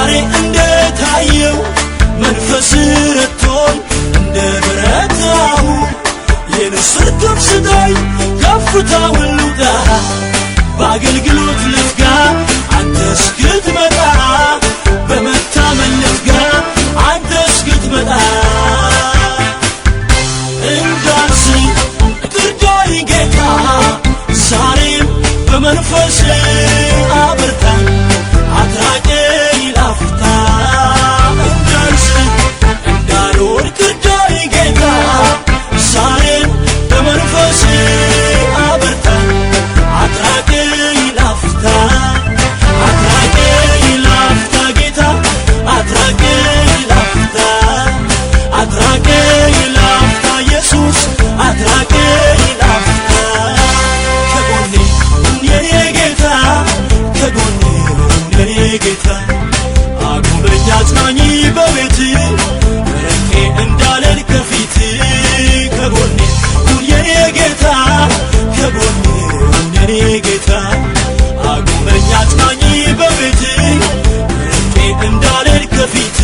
ዛሬ እንደታየው መንፈስ ረቶኝ እንደበረታሁ የንስር ትምስዳይ ከፍታውን ልውጣ በአገልግሎት ልትጋ አንተ እስክትመጣ በመታመን ልትጋ አንተ እስክትመጣ እንዳንስኝ እርዳኝ ጌታ ዛሬም በመንፈስ አብርታኝ አትራቀኝ ላፍታ እንዳንስኝ እንዳልወድቅ እርዳኝ ጌታ ዛሬም በመንፈስ አብርታኝ አትራቀኝ ላፍታ ጌታ አትራቀኝ ላፍታ ኢየሱስ አትራቀኝ ላፍታ ከጎኔ የኔ ጌታ ከጎኔ የኔ ጌታ አቁመኝ አጽናኝ በቤት ርቄ እንዳልል ከፊት ከጎኔ የኔ ጌታ ከጎኔ የኔ ጌታ አቁመኝ አጽናኝ በቤት ርቄ እንዳልል ከፊት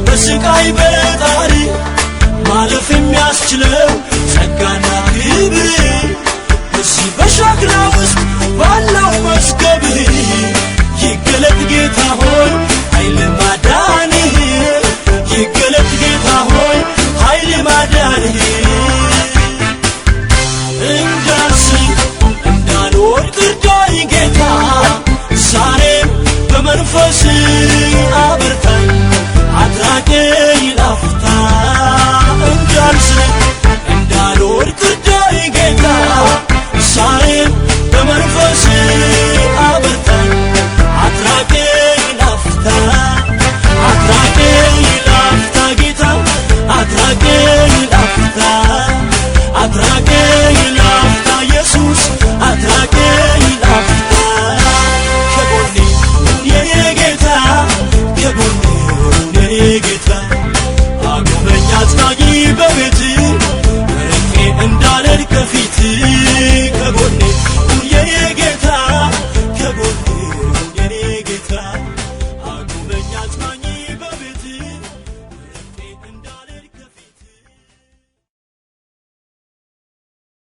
በስቃይ በጣሪ ማለፍ የሚያስችለው ጸጋና ክብር በዚህ በሸክላ ውስጥ ባለው መዝገብህ ይገለጥ ጌታ ሆይ ኃይል ማዳንህ ይገለጥ ጌታ ሆይ ኃይል ማዳንህ እንዳልስኝ እንዳልወድቅ እርዳኝ ጌታ ዛሬም በመንፈስ አብርታኝ አትራቀኝ ላፍታ እንዳልስኝ እንዳልወድቅ እርዳኝ ጌታ ዛሬም በመንፈስ አብርታኝ አትራቀኝ ላፍታ ጌታ አትራቀኝ ላፍታ ኢየሱስ አትራቀኝ ላፍታ ከጎኔ የኔ ጌታ ከጎኔ የኔ ጌታ አቁመኝ አጽናኝ በቤት ርቄ እንዳልል ከፊት